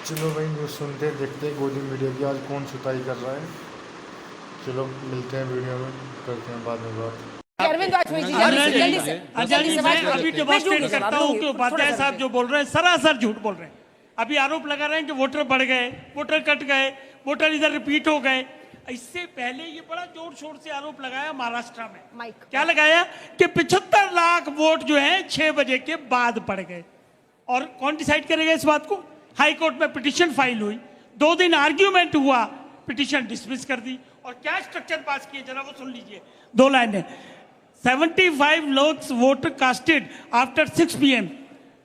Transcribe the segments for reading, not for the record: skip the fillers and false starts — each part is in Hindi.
चलो भाई न्यूज़ सुनते हैं, देखते हैं गोदी मीडिया की आज कौन सुताई कर रहा है। चलो मिलते हैं वीडियो में, करते हैं बाद में बात। अरविंद वाजपेयी जी जल्दी से मैं अभी डेमोस्ट्रेट करता हूँ कि उपाध्याय साहब जो बोल रहे हैं सरासर झूठ बोल रहे हैं। अभी आरोप लगा रहे हैं कि वोटर बढ़ गए, वोटर कट गए, वोटर इधर रिपीट हो गए। इससे पहले ये बड़ा जोर शोर से आरोप लगाया महाराष्ट्र में। क्या लगाया कि 75 लाख वोट जो है 6 बजे के बाद पड़ गए। और कौन डिसाइड करेगा इस बात को? हाई कोर्ट में पिटीशन फाइल हुई, 2 दिन आर्ग्यूमेंट हुआ, पिटीशन डिसमिस कर दी। और क्या स्ट्रक्चर पास किए जरा वो सुन लीजिए, 2 लाइनें। 75 lakhs voter casted after 6 p.m.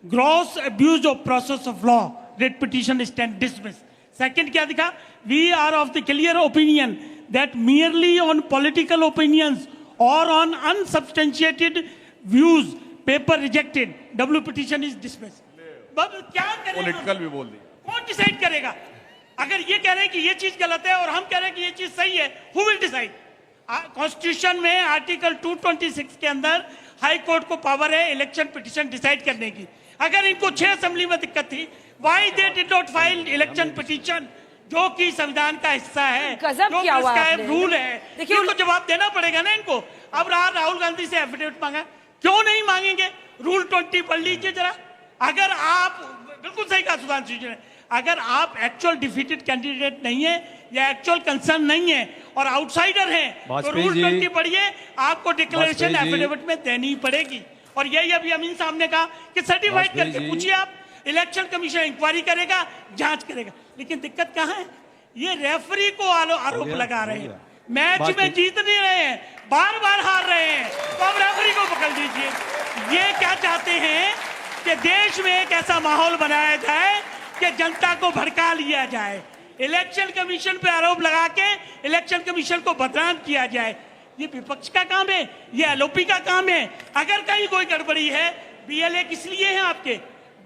Gross abuse of process of law. Writ petition is dismissed. Second क्या दिखा? We are of the clear opinion that merely on political opinions or on unsubstantiated views, paper rejected. W petition is dismissed. क्या करेगा? पॉलिटिकल भी बोल दी। कौन डिसाइड करेगा? अगर ये कह रहे हैं कि ये चीज गलत है और हम कह रहे हैं कि ये चीज सही है, who will decide? कॉन्स्टिट्यूशन में आर्टिकल 226 के अंदर हाई कोर्ट को पावर है इलेक्शन पिटीशन डिसाइड करने की। अगर इनको 6 असेंबली में दिक्कत थी, why they did not file election petition, जो कि संविधान का हिस्सा है, जो प्रिस्क्राइब रूल है। इनको जवाब देना पड़ेगा ना इनको। अब राहुल गांधी से एफिडेविट मांगा, क्यों नहीं मांगेंगे? रूल 20 पढ़ लीजिए जरा। अगर आप, बिल्कुल सही कहा सुधांशु जी ने, अगर आप एक्चुअल डिफीटेड कैंडिडेट नहीं है या एक्चुअल कंसर्न नहीं है और आउटसाइडर हैं, तो रूल 20 पढ़िए, आपको डिक्लेरेशन एफिडेविट में देनी ही पड़ेगी। और यही अभी अमीन साहब ने कहा कि सर्टिफाइड करके पूछिए आप, इलेक्शन कमीशन इंक्वायरी करेगा, जांच करेगा। लेकिन दिक्कत कहाँ है? ये रेफरी को आरोप लगा रहे हैं, मैच में जीत नहीं रहे हैं, बार बार हार रहे हैं, तो अब रेफरी को पकड़ लीजिए। ये क्या चाहते हैं कि देश में एक ऐसा माहौल बनाया जाए कि जनता को भड़का लिया जाए, इलेक्शन कमीशन पे आरोप लगा के इलेक्शन कमीशन को बदनाम किया जाए। ये विपक्ष का काम है, ये एलओपी का काम है। अगर कहीं कोई गड़बड़ी है, बीएलए किस लिए है आपके?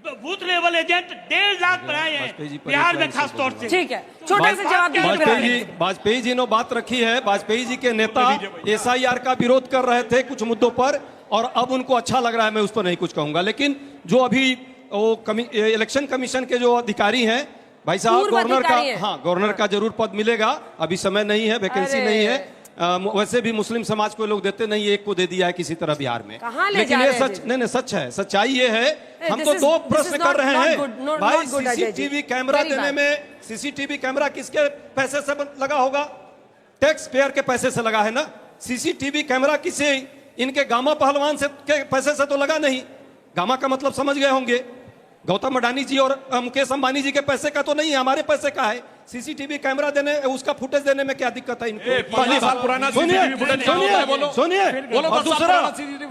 बूथ लेवल एजेंट 1.5 लाख बनाए हैं बिहार में खास तौर से। ठीक है, छोटा सा जवाब दीजिए। वाजपेयी जी ने बात रखी है। वाजपेयी जी के नेता एसआईआर का विरोध कर रहे थे कुछ मुद्दों पर, और अब उनको अच्छा लग रहा है। मैं उस पर नहीं कुछ कहूंगा, लेकिन जो अभी इलेक्शन कमीशन के जो अधिकारी हैं, भाई साहब, गवर्नर का, हाँ, गवर्नर का जरूर पद मिलेगा। अभी समय नहीं है, वैकेंसी नहीं है। वैसे भी मुस्लिम समाज को लोग देते नहीं, एक को दे दिया है किसी तरह बिहार में। लेकिन ये सच नहीं, सच है, सच्चाई ये है। हम तो 2 प्रश्न कर रहे हैं भाई। सीसीटीवी कैमरा देने में, सीसीटीवी कैमरा किसके पैसे से लगा होगा? टैक्स पेयर के पैसे से लगा है ना। सीसीटीवी कैमरा किसी इनके गामा पहलवान से के पैसे से तो लगा नहीं। गामा का मतलब समझ गए होंगे, गौतम अडानी जी और मुकेश अंबानी जी के पैसे का तो नहीं है, हमारे पैसे का है। सीसीटीवी कैमरा देने, उसका फुटेज देने में क्या दिक्कत है इनको? पहली साल पुराना सीसीटीवी फुटेज सुनिए। और दूसरा,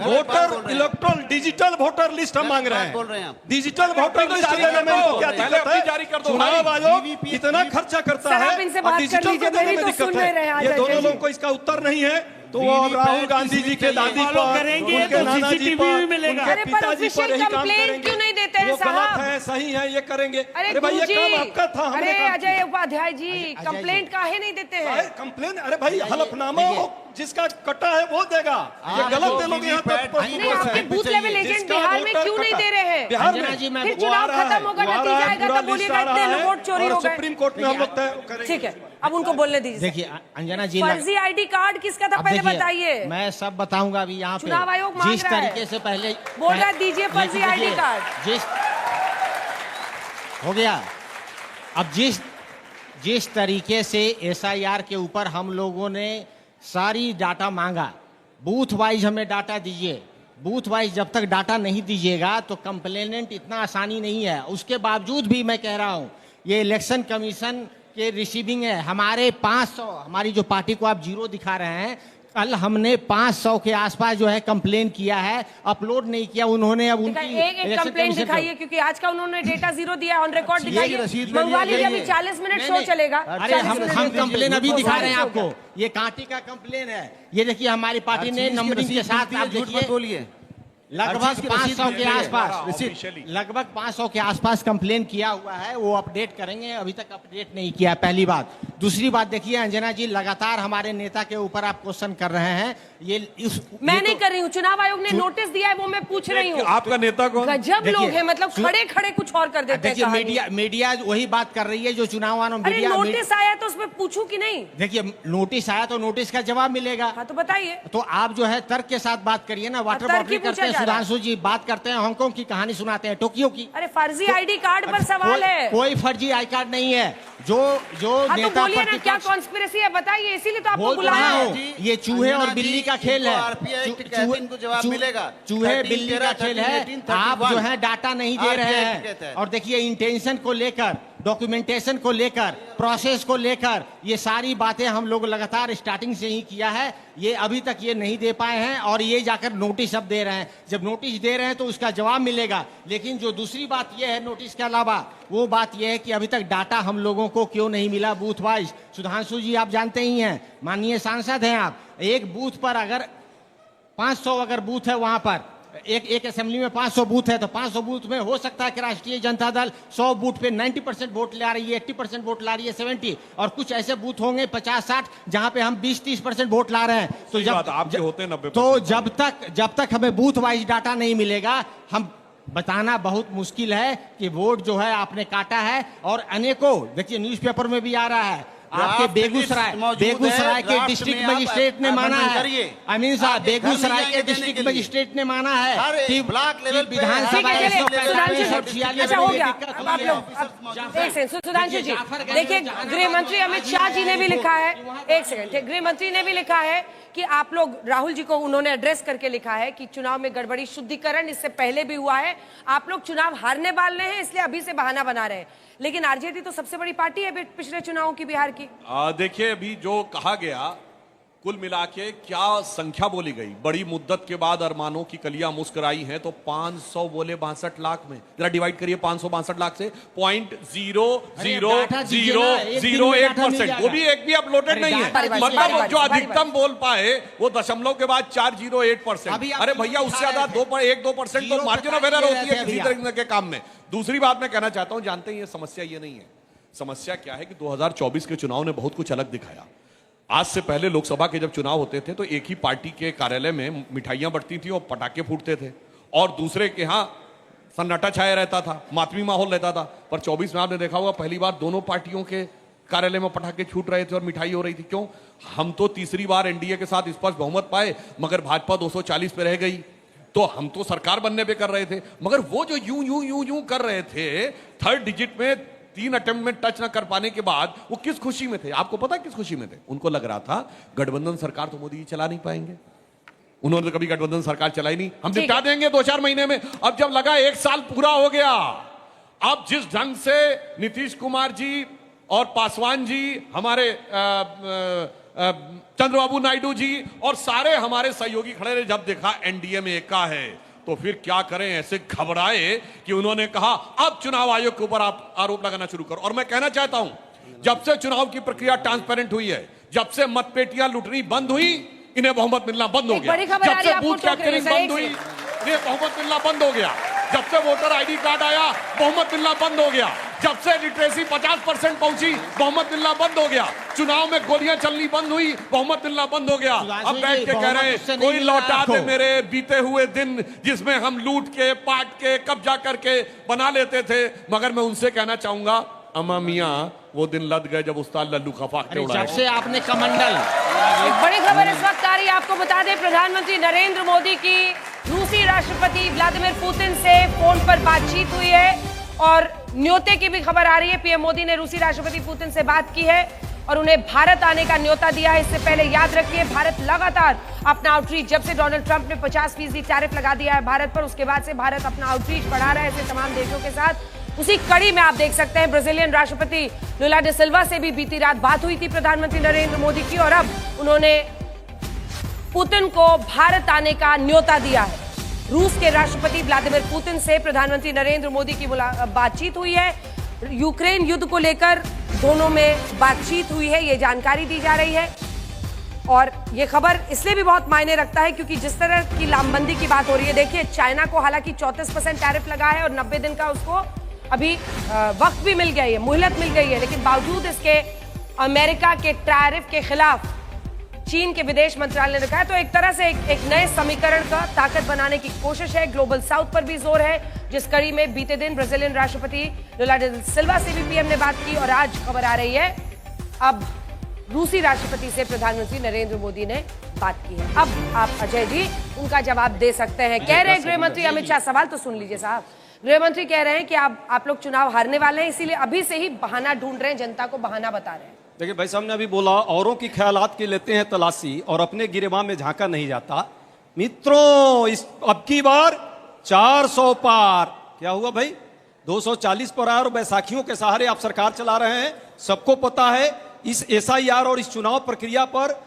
voter electoral digital voter list हम मांग रहे हैं। डिजिटल वोटर लिस्ट देने में इनको क्या दिक्कत है? चुनाव आयोग इतना खर्चा करता है और डिजिटल को देने में दिक्कत है। ये दोनों लोगों को इसका उत्तर नहीं है। तो वो राहुल गांधी जी के दादी पर, उनके नाना जी पर, उनके पिताजी पर यही काम करेंगे। क्यों नहीं देते हैं साहब? गलत है, सही है, ये करेंगे। अरे भाई, ये काम आपका था। अरे अजय उपाध्याय जी, कंप्लेंट काहे नहीं देते हैं? कंप्लेन, अरे भाई, हलफनामा जिसका कटा है वो देगा। ये गलत है, लोग यहाँ तक आपके बूथ लेवल एजेंट बिहार में क्यों नहीं दे रहे हैं? बिहार में फिर चुनाव खत्म होगा, नतीजा आएगा तो बोलिएगा इतने वोट चोरी हो गए। सुप्रीम कोर्ट में हम लोग तय करेंगे। ठीक है, अब उनको बोलने दीजिए। देखिए अंजना जी, फर्जी आईडी कार्ड किसका था पहले बताइए। मैं सब बताऊंगा अभी यहाँ पे। चुनाव आयोग मांग जिस रहा है। तरीके से पहले बोल रहा दीजिए फर्जी आईडी कार्ड। जिस हो गया, अब जिस तरीके से एसआईआर के ऊपर हम लोगों ने सारी डाटा मांगा, बूथ वाइज हमें डाटा दीजिए। बूथ वाइज जब तक डाटा नहीं दीजिएगा तो कंप्लेनेंट इतना आसानी नहीं है। उसके बावजूद भी मैं कह रहा हूँ, ये इलेक्शन कमीशन के रिसीविंग है। हमारे 500, हमारी जो पार्टी को आप 0 दिखा रहे हैं, कल हमने 500 के आसपास जो है कंप्लेन किया है, अपलोड नहीं किया उन्होंने। अब उनकी एक कंप्लेन दिखाइए, क्योंकि आज का उन्होंने डेटा 0 दिया, ऑन रिकॉर्ड दिखाइए। मंगवा लीजिए, अभी 40 मिनट शो चलेगा। अरे हम कंप्लेन अभी दिखा रहे हैं आपको। ये कांटी का कंप्लेन है, ये देखिए हमारी पार्टी ने नंबरिंग के साथ, आप देखिए लगभग 500 के आसपास, लगभग 500 के आसपास कंप्लेन किया हुआ है। वो अपडेट करेंगे, अभी तक अपडेट नहीं किया। पहली बात। दूसरी बात देखिए अंजना जी, लगातार हमारे नेता के ऊपर आप क्वेश्चन कर रहे हैं। मैं नहीं कर रही हूँ, चुनाव आयोग ने नोटिस दिया है, वो मैं पूछ रही हूँ। आपका नेता कौन? गजब लोग हैं, मतलब खड़े खड़े कुछ और कर देते हैं। देखिए मीडिया वही बात कर रही है जो चुनाव आयोग अरे नोटिस आया तो उसमें पूछूं कि नहीं? देखिए नोटिस आया तो नोटिस का जवाब मिलेगा। हाँ तो बताइए। तो आप जो है तर्क के साथ बात करिए ना। वाटर बॉटलिंग करते हैं सुधांशु जी, बात करते हैं हांगकांग की कहानी सुनाते हैं, टोक्यो की। अरे फर्जी आईडी कार्ड पर सवाल है। कोई फर्जी आई कार्ड नहीं है। जो नेता बोलिए ना, क्या कॉन्स्पिरेसी है बताइए, इसीलिए तो आपको बुलाया है। ये चूहे और बिल्ली का खेल है। चूहे बिल्ली का खेल है। आप जो है डाटा नहीं दे रहे हैं। और देखिए इंटेंशन को लेकर, डॉक्यूमेंटेशन को लेकर, प्रोसेस को लेकर, ये सारी बातें हम लोग लगातार स्टार्टिंग से ही किया है। ये अभी तक ये नहीं दे पाए हैं और ये जाकर नोटिस अब दे रहे हैं। जब नोटिस दे रहे हैं तो उसका जवाब मिलेगा। लेकिन जो दूसरी बात ये है नोटिस के अलावा, वो बात ये है कि अभी तक डाटा हम लोगों को क्यों नहीं मिला बूथ वाइज। सुधांशु जी आप जानते ही हैं, माननीय सांसद हैं आप, एक बूथ पर अगर 500 अगर बूथ है, वहां पर एक असेंबली में 500 बूथ है, तो 500 बूथ में हो सकता है कि राष्ट्रीय जनता दल 100 बूथ पे 90% वोट ला रही है, 80% वोट ला रही है, 70, और कुछ ऐसे बूथ होंगे 50-60 जहां पे हम 20-30% वोट ला रहे हैं। तो आपके होते हैं 90%। तो जब तक हमें बूथ वाइज डाटा नहीं मिलेगा, हम बताना बहुत मुश्किल है कि वोट जो है आपने काटा है। और अनेकों, देखिए न्यूज़पेपर में भी आ रहा है, आपके बेगूसराय के डिस्ट्रिक्ट मजिस्ट्रेट ने माना है, अमीन साहब, बेगूसराय के डिस्ट्रिक्ट मजिस्ट्रेट ने माना है कि विधानसभा सुधांशु जी देखिए, गृह मंत्री अमित शाह जी ने भी लिखा है, एक सेकंड, गृह मंत्री ने भी लिखा है कि आप लोग, राहुल जी को उन्होंने एड्रेस करके लिखा है कि चुनाव में गड़बड़ी, शुद्धिकरण इससे पहले भी हुआ है, आप लोग चुनाव हारने वाले हैं इसलिए अभी से बहाना बना रहे हैं। लेकिन आरजेडी तो सबसे बड़ी पार्टी है पिछले चुनावों की बिहार की। देखिए अभी जो कहा गया, कुल मिला के क्या संख्या बोली गई, बड़ी मुद्दत के बाद अरमानों की कलियां मुस्कुराई हैं, तो 500 बोले 62 लाख में, जरा डिवाइड करिए 562 लाख से 0.0001%, वो भी एक भी अपलोडेड नहीं है। मतलब जो अधिकतम बोल पाए वो दशमलव के बाद 408%। अरे भैया उससे ज्यादा 1-2% तो मार्जिन ऑफ एरर होती है किसी तरह के काम में। दूसरी बात मैं कहना चाहता हूं, जानते हैं ये समस्या ये नहीं है। समस्या क्या है कि 2024 के चुनाव ने बहुत कुछ अलग दिखाया। आज से पहले लोकसभा के जब चुनाव होते थे तो एक ही पार्टी के कार्यालय में मिठाइयां बढ़ती थी और पटाखे फूटते थे, और दूसरे के यहाँ सन्नाटा छाया रहता था, मातमी माहौल रहता था। पर 24 में आपने देखा होगा पहली बार दोनों पार्टियों के कार्यालय में पटाखे छूट रहे थे और मिठाई हो रही थी। क्यों? हम तो तीसरी बार एनडीए के साथ स्पष्ट बहुमत पाए, मगर भाजपा 240 पे रह गई। तो हम तो सरकार बनने पे कर रहे थे, मगर वो जो यूं कर रहे थे, थर्ड डिजिट में 3 अटेम्प्ट में टच ना कर पाने के बाद वो किस खुशी में थे? आपको पता है किस खुशी में थे? उनको लग रहा था गठबंधन सरकार तो मोदी जी चला नहीं पाएंगे, उन्होंने तो कभी गठबंधन सरकार चलाई नहीं, हम निपटा देंगे 2-4 महीने में। अब जब लगा 1 साल पूरा हो गया, अब जिस ढंग से नीतीश कुमार जी और पासवान जी, हमारे चंद्रबाबू नायडू जी और सारे हमारे सहयोगी खड़े रहे, जब देखा एनडीए में एका है, तो फिर क्या करें, ऐसे घबराए कि उन्होंने कहा अब चुनाव आयोग के ऊपर आप आरोप लगाना शुरू करो। और मैं कहना चाहता हूं, जब से चुनाव की प्रक्रिया ट्रांसपेरेंट हुई है, जब से मतपेटियां लुटनी बंद हुई, इन्हें बहुमत मिलना बंद हो गया। जब से बूथ कैप्चरिंग बंद हुई, इन्हें बहुमत मिलना बंद हो गया। जब से वोटर आईडी कार्ड आया, बहुमत मिलना बंद हो गया। जब से लिटरेसी 50% पहुंची, बहुमत मिलना बंद हो गया। चुनाव में गोलियां चलनी बंद हुई, बहुमत मिलना बंद हो गया। अब बैठ के कह रहे हैं कोई लौटा दे मेरे बीते हुए दिन, जिसमें हम लूट के, पाट के, कब्जा करके बना लेते थे। मगर मैं उनसे कहना चाहूंगा, अमा मियां वो दिन लद गए जब उस्ताद लल्लू खफाक के उड़ाए। जब से आपने कमंडल। एक बड़ी खबर इस वक्त आ रही है, आपको बता दें, प्रधानमंत्री नरेंद्र मोदी की रूसी राष्ट्रपति व्लादिमीर पुतिन से फोन पर बातचीत हुई है, और न्योते की भी खबर आ रही है। पीएम मोदी ने रूसी राष्ट्रपति पुतिन से बात की है और उन्हें भारत आने का न्योता दिया है। इससे पहले याद रखिए, भारत लगातार अपना आउटरीच, जब से डोनाल्ड ट्रंप ने 50% टैरिफ लगा दिया है भारत पर, उसके बाद से भारत अपना आउटरीच बढ़ा रहा है ऐसे तमाम देशों के साथ। उसी कड़ी में आप देख सकते हैं ब्राजीलियन राष्ट्रपति लुला डे सिल्वा से भी बीती रात बात हुई थी प्रधानमंत्री नरेंद्र मोदी की, और अब उन्होंने पुतिन को भारत आने का न्योता दिया है। रूस के राष्ट्रपति व्लादिमीर पुतिन से प्रधानमंत्री नरेंद्र मोदी की बातचीत हुई है। यूक्रेन युद्ध को लेकर दोनों में बातचीत हुई है, ये जानकारी दी जा रही है। और ये खबर इसलिए भी बहुत मायने रखता है क्योंकि जिस तरह की लामबंदी की बात हो रही है, देखिए चाइना को हालांकि 34% टैरिफ लगा है और 90 दिन का उसको अभी वक्त भी मिल गया है, मोहलत मिल गई है, लेकिन बावजूद इसके अमेरिका के टैरिफ के खिलाफ चीन के विदेश मंत्रालय ने कहा है। तो एक तरह से एक नए समीकरण का ताकत बनाने की कोशिश है। ग्लोबल साउथ पर भी जोर है, जिस कड़ी में बीते दिन ब्राजीलियन राष्ट्रपति लुला दा सिल्वा से भी पीएम ने बात की और आज खबर आ रही है अब रूसी राष्ट्रपति से प्रधानमंत्री नरेंद्र मोदी ने बात की है। अब आप अजय जी उनका जवाब दे सकते हैं। कह रहे हैं गृह मंत्री अमित शाह, सवाल तो सुन लीजिए साहब। गृह मंत्री कह रहे हैं कि आप लोग चुनाव हारने वाले हैं, इसीलिए अभी से ही बहाना ढूंढ रहे हैं, जनता को बहाना बता रहे हैं। देखिए भाई साहब ने अभी बोला औरों की ख्यालात की लेते हैं तलाशी और अपने गिरेबान में झांका नहीं जाता। मित्रों, इस अब की बार 400 पार। क्या हुआ भाई? 240 पर आए और बैसाखियों के सहारे आप सरकार चला रहे हैं। सबको पता है इस एसआईआर और इस चुनाव प्रक्रिया पर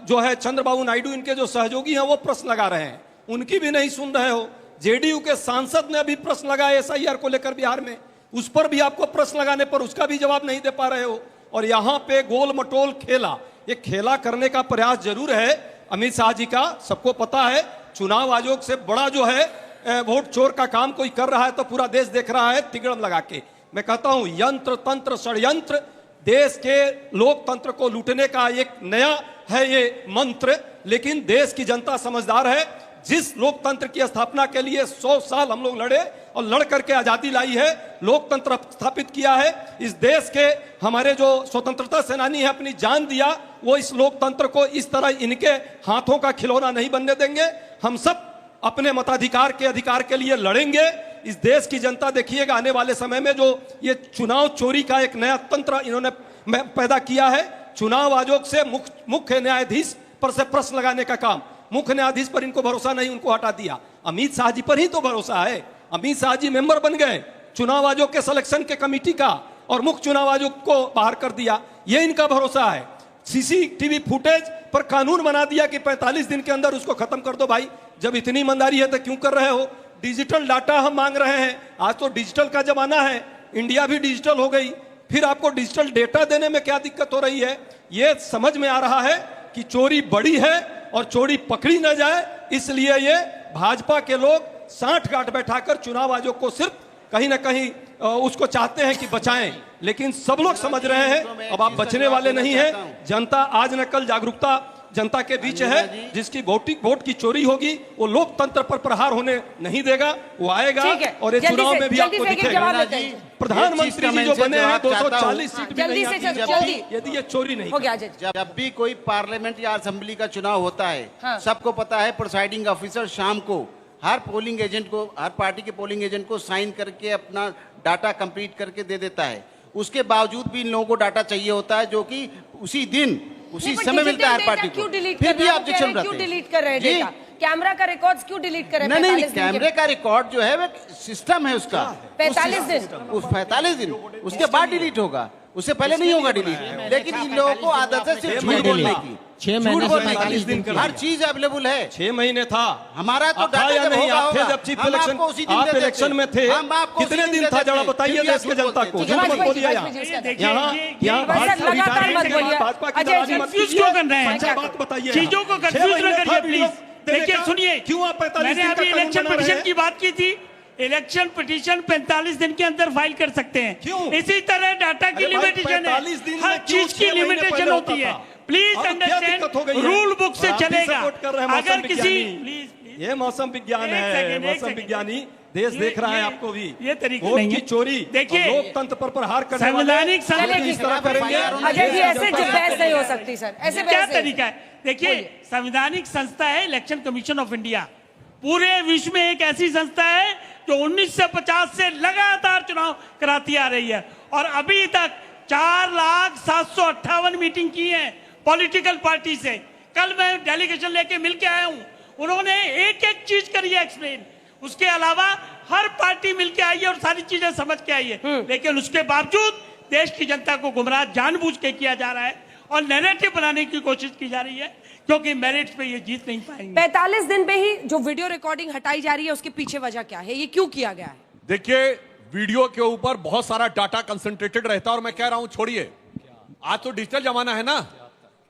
जो है चंद्रबाबू नायडू इनके जो सहयोगी हैं वो प्रश्न लगा रहे हैं, उनकी भी नहीं सुन रहे हो। जेडीयू के सांसद ने अभी प्रश्न लगाया एसआईआर को लेकर बिहार में, उस पर भी आपको प्रश्न लगाने पर उसका भी जवाब नहीं दे पा रहे हो। और यहां पे गोल मटोल खेला, ये खेला करने का प्रयास जरूर है अमित शाह जी का, सबको पता है। चुनाव आयोग से बड़ा जो है वोट चोर का काम कोई कर रहा है तो पूरा देश देख रहा है तिगड़म लगा के। मैं कहता हूं यंत्र तंत्र षड्यंत्र, देश के लोकतंत्र को लूटने का एक नया है ये मंत्र, लेकिन देश की जनता समझदार है। जिस लोकतंत्र की स्थापना के लिए 100 साल हम लोग लड़े और लड़ करके आजादी लाई है, लोकतंत्र स्थापित किया है, इस देश के हमारे जो स्वतंत्रता सेनानी है अपनी जान दिया, वो इस लोकतंत्र को इस तरह इनके हाथों का खिलौना नहीं बनने देंगे। हम सब अपने मताधिकार के अधिकार के लिए लड़ेंगे। इस देश की जनता देखिएगा आने वाले समय में जो ये चुनाव चोरी का एक नया तंत्र इन्होंने पैदा किया है, चुनाव आयोग से मुख्य न्यायाधीश पर से प्रश्न लगाने का काम, मुख्य न्यायाधीश पर इनको भरोसा नहीं, उनको हटा दिया। अमित शाह जी पर ही तो भरोसा है। अमित शाह जी मेंबर बन गए चुनाव आयोग के सिलेक्शन के कमेटी का और मुख्य चुनाव आयोग को बाहर कर दिया, ये इनका भरोसा है। सीसीटीवी फुटेज पर कानून बना दिया कि 45 दिन के अंदर उसको खत्म कर दो। भाई जब इतनी ईमानदारी है तो क्यों कर रहे हो? डिजिटल डाटा हम मांग रहे हैं, आज तो डिजिटल का जमाना है, इंडिया भी डिजिटल हो गई, फिर आपको डिजिटल डेटा देने में क्या दिक्कत हो रही है? ये समझ में आ रहा है कि चोरी बड़ी है और चोरी पकड़ी न जाए, इसलिए ये भाजपा के लोग साठ गांठ बैठाकर चुनाव आयोग को सिर्फ कहीं ना कहीं उसको चाहते हैं कि बचाएं, लेकिन सब लोग समझ रहे हैं अब आप बचने वाले नहीं हैं। जनता आज न कल जागरूकता जनता के बीच है, जिसकी वोट की चोरी होगी वो लोकतंत्र पर प्रहार होने नहीं देगा, वो आएगा और ये चुनाव में भी आपको दिखेगा। प्रधानमंत्री जी जो बने हैं 240 सीट भी नहीं आती यदि ये चोरी नहीं हो गया। जब भी कोई पार्लियामेंट या असेंबली का चुनाव होता है, सबको पता है प्रिसाइडिंग ऑफिसर शाम को हर पोलिंग एजेंट को, हर पार्टी के पोलिंग एजेंट को साइन करके अपना डाटा कंप्लीट करके दे देता है। उसके बावजूद भी इन लोगों को डाटा चाहिए होता है, जो कि उसी दिन उसी समय मिलता है हर पार्टी को। फिर भी ऑब्जेक्शन रहते हैं। क्यों डिलीट कर रहे हैं डेटा? कैमरा का रिकॉर्ड्स क्यों डिलीट कर रहे हैं? नहीं, कैमरे का रिकॉर्ड जो है वो सिस्टम है उसका 45 दिन, उस 45 दिन उसके बाद डिलीट होगा, उससे पहले नहीं होगा डिलीट। लेकिन इन लोगों को आदत है सिर्फ झूठ बोलने की, 6 महीने 45 दिन हर चीज अवेलेबल है। 6 महीने था हमारा तो था या नहीं? आप थे जब चीफ इलेक्शन, आप इलेक्शन में थे, कितने दिन था जरा बताइए देश के जनता को। झूठ मत बोलिए यहाँ भाजपा की दलाली मत कीजिए, बात बताइए, चीजों को कंफ्यूज न करिए प्लीज। देखिए सुनिए, क्यों आप 45 मैंने दिन अभी का इलेक्शन कानून बना रहे पिटीशन हैं? की बात की थी। इलेक्शन पिटीशन 45 दिन के अंदर फाइल कर सकते हैं। क्यों? इसी तरह डाटा की लिमिटेशन है, हर चीज की लिमिटेशन होती है। प्लीज अंडरस्टैंड, रूल बुक से चलेगा। अगर किसी प्लीज, ये मौसम विज्ञान है, मौसम विज्ञानी देश देख रहा है आपको भी। ये तरीका वोट नहीं की है। चोरी, देखिए, लोकतंत्र पर प्रहार करने वाले संवैधानिक इस तरह करेंगे। अजय जी ऐसे बहस नहीं हो सकती सर, ऐसे क्या बहस नहीं। तरीका है? देखिए, संवैधानिक संस्था है इलेक्शन कमीशन ऑफ इंडिया। पूरे विश्व में एक ऐसी संस्था है जो 1950 से लगातार चुनाव कराती आ रही है और अभी तक 4,758 मीटिंग की है पॉलिटिकल पार्टी से। कल मैं डेलीगेशन लेके मिल के आया हूं, उन्होंने एक एक चीज करी है एक्सप्लेन। उसके अलावा हर पार्टी मिलके आई है और सारी चीजें समझ के आई है, लेकिन उसके बावजूद देश की जनता को गुमराह जानबूझ के किया जा रहा है और नैरेटिव बनाने की कोशिश की जा रही है, क्योंकि मेरिट्स पे ये जीत नहीं पाएंगे। 45 दिन पे ही जो वीडियो रिकॉर्डिंग हटाई जा रही है उसके पीछे वजह क्या है? ये क्यों किया गया है? देखिए, वीडियो के ऊपर बहुत सारा डाटा कंसंट्रेटेड रहता है और मैं कह रहा हूं छोड़िए, आज तो डिजिटल जमाना है ना,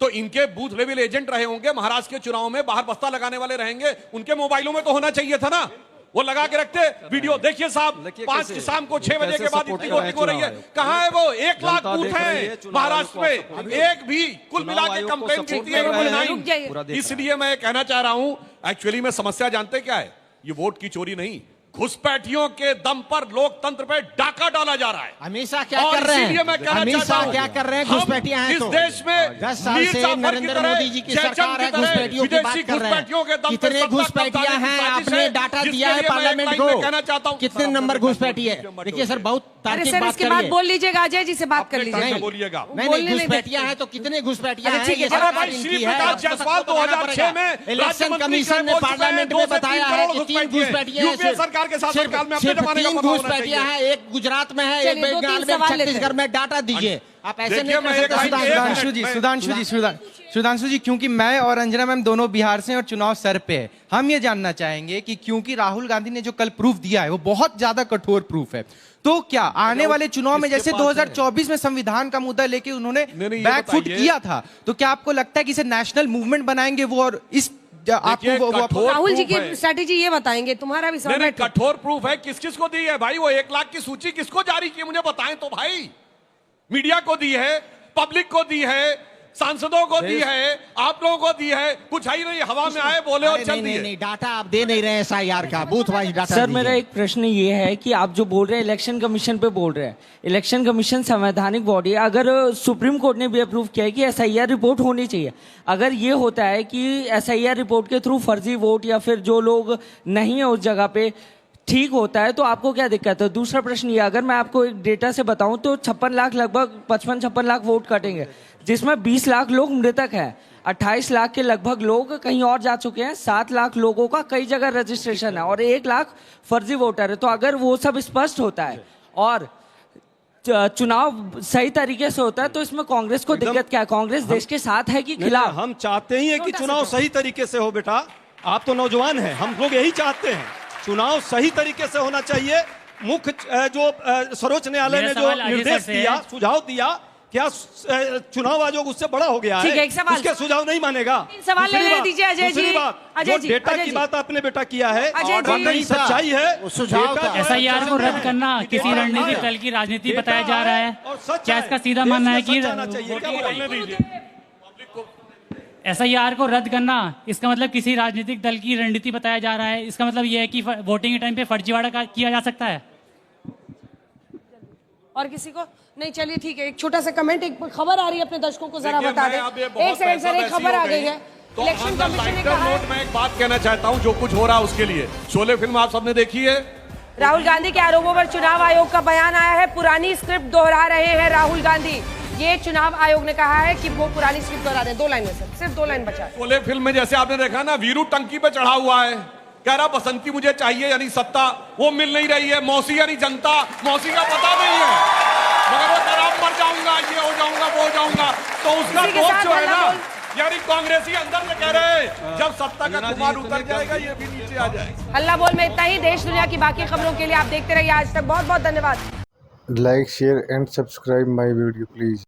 तो इनके बूथ लेवल एजेंट रहे होंगे महाराष्ट्र के चुनाव में, बाहर बस्ता लगाने वाले रहेंगे, उनके मोबाइलों में तो होना चाहिए था ना। वो लगा के रखते वीडियो। देखिए साहब, देखिए 5 कैसे- शाम को 6 बजे कैसे के बाद सपोर्ट इतनी कर रहे हैं वोटिंग हो रही है। चुनाव आयोग। कहाँ है वो? 1 लाख जनता बूथ देख रही है है चुनाव महाराष्ट्र आयोग को में, सपोर्ट। एक भी कुल चुनाव मिला के आयोग को कंप्लेन सपोर्ट गिनती कर है रहे हैं। 9। रुक जाइए। पूरा देख इसलिए मैं कहना चाह रहा हूं, एक्चुअली में समस्या जानते क्या है? ये वोट की चोरी नहीं, घुसपैठियों के दम पर लोकतंत्र पे डाका डाला जा रहा है। हमेशा क्या और कर रहे इसीलिए मैं हैं? कहना चाहता हमेशा हूं, क्या कर रहे हैं? हम घुसपैठियां हैं इस तो देश में 10 साल मीर से जाफर की नरेंद्र तरह, मोदी जी की जयचंद सरकार है, की तरह, घुसपैठियों की बात विदेशी कर रहे घुसपैठियों के हैं। दम पे कितने सत्ता घुसपैठियां कब्जा हैं? की साजिश आपने है, डाटा जिसके दिया है लिए मैं पार्लियामेंट एक लाइन में को। कहना चाहता हूं। कितने नंबर घुसपैठी है? देखिए सर, बहुत अरे तार्किक सर बात इसके बाद करिए। बोल लीजिएगा, अजय जी से बात कर अपने टाइम लीजिए। में बोलिएगा। नहीं बोलने नहीं, नहीं घुसपैठियां देते। हैं तो कितने घुसपैठियां अरे हैं? ठीक है, ये अरे सरकार भाई इनकी श्री है, प्रकाश आपको जायसवाल सबको बताना 2006 में पड़ेगा। इलेक्शन राज्य मंत्री कमीशन ने बोल चुके हैं, पार्लियामेंट 2 में से 3 बताया है करोड़ कि 3 घुसपैठिए हैं। घुसपैठियां हैं। यूपीए सरकार के शासनकाल में अपने जमाने का 3 पता होना घुसपैठियां चाहिए। हैं। एक गुजरात में है, एक चलिए, 2-3 बंगाल में, सवाल लेते हैं। छत्तीसगढ़ में। डाटा दीजिए। आप ऐसे देखिए, नहीं मैं कर एक सकते। लाइन- सुधांशु जी, क्योंकि मैं और अंजना मैम दोनों बिहार से हैं और चुनाव सर पे है, हम ये जानना चाहेंगे कि क्योंकि राहुल गांधी ने जो कल प्रूफ दिया है वो बहुत ज्यादा कठोर प्रूफ है, तो क्या आने वाले चुनाव में किसके जैसे पास 2024 में संविधान का मुद्दा लेके उन्होंने नहीं, ये बैकफुट बताइए। किया था, तो क्या आपको लगता है कि इसे नेशनल मूवमेंट बनाएंगे वो, और इस आपको कठोर राहुल जी proof की है। स्ट्रैटेजी ये बताएंगे, तुम्हारा भी नहीं सवाल नहीं, बैठो। कठोर प्रूफ है। किस किस को दी है भाई? वो 1 लाख की सूची किसको जारी की, मुझे बताएं तो भाई। मीडिया को दी है, पब्लिक को दी है, सांसदों को दी है, आप लोगों को दी है। कुछ है ही नहीं, हवा में आए, बोले और अरे चल नहीं, नहीं, दिए। नहीं, डाटा आप दे नहीं रहे हैं SIR का, बूथ वाइज डाटा सर दीजिए। मेरा एक प्रश्न ये है कि आप जो बोल रहे हैं इलेक्शन कमीशन पे बोल रहे हैं, इलेक्शन कमीशन संवैधानिक बॉडी है। अगर सुप्रीम कोर्ट ने भी अप्रूव किया है कि SIR रिपोर्ट होनी चाहिए, अगर ये होता है कि SIR रिपोर्ट के थ्रू फर्जी वोट या फिर जो लोग नहीं है उस जगह पे ठीक होता है, तो आपको क्या दिक्कत है? दूसरा प्रश्न ये, अगर मैं आपको एक डेटा से बताऊं तो 56 लाख, लगभग 55-56 लाख वोट कटेंगे, जिसमें 20 लाख लोग मृतक हैं, 28 लाख के लगभग लोग कहीं और जा चुके हैं, 7 लाख लोगों का कई जगह रजिस्ट्रेशन है और 1 लाख फर्जी वोटर है। तो अगर वो सब स्पष्ट होता है और चुनाव सही तरीके से होता है, तो इसमें कांग्रेस को दिक्कत क्या है? कांग्रेस देश के साथ है कि खिलाफ? हम चाहते ही है कि चुनाव सही तरीके से हो। बेटा, आप तो नौजवान हैं, हम लोग यही चाहते हैं, चुनाव सही तरीके से होना चाहिए। मुख्य जो सर्वोच्च न्यायालय ने जो निर्देश दिया, सुझाव दिया, क्या चुनाव आयोग उससे बड़ा हो गया ठीक है, है? एक सवाल- उसके सुझाव नहीं मानेगा। सवाल दूसरी लेने बात- दीजिए अजय दूसरी जी। बात, अजय जो जी, डेटा अजय की जी। बात आपने बेटा किया है, अजय जी। वाकई सच्चाई है। वो सुझाव डेटा था। जो है, SIR को रद्द करना किसी डेटा रणनीतिक है। दल की राजनीति डेटा बताया जा रहा है। और सच क्या है। इसका सीधा देश मानना है में कि सच आना चाहिए? क्या बोलने दीजिए। SIR को रद्द करना इसका मतलब किसी राजनीतिक दल की रणनीति बताया जा रहा है? इसका मतलब यह है कि वोटिंग के टाइम पे फर्जीवाड़ा किया जा सकता है? और किसी को नहीं? चलिए ठीक है, एक छोटा सा कमेंट, एक खबर आ रही है, अपने दर्शकों को जरा देखिए, बता मैं अब ये दें। बहुत एक सेकंड सर, एक बहसा खबर आ बहसी गई हो है। तो इलेक्शन on the कमीशन ने lighter कहा note है, में एक बात कहना चाहता हूं, जो कुछ हो रहा है उसके लिए। शोले फिल्म आप सबने देखी है? राहुल गांधी के आरोपों पर चुनाव आयोग का बयान आया है। पुरानी स्क्रिप्ट दोहरा रहे हैं राहुल गांधी। ये चुनाव आयोग ने कहा है कि वो पुरानी स्क्रिप्ट दोहरा रहे हैं। 2 लाइन में सर, सिर्फ 2 लाइन बचा है। शोले फिल्म में जैसे आपने देखा ना, वीरू टंकी पे चढ़ा हुआ है, कह रहा बसंती मुझे चाहिए, यानी सत्ता वो मिल नहीं रही है। मौसी यानी जनता, मौसी का पता नहीं है, मगर वो कह रहा मर जाऊंगा, ये हो जाऊंगा, वो हो जाऊंगा। तो उसका इसी के दोस्त साथ जो है हल्ला ना, बोल। यानी कांग्रेसी अंदर से कह रहे हैं जब सत्ता का खुमार उतर जाएगा ये भी नीचे आ जाएगा। हल्ला बोल में इतना ही। देश दुनिया की बाकी खबरों के लिए आप देखते रहिए आज तक। बहुत बहुत धन्यवाद। Like share and subscribe my video please.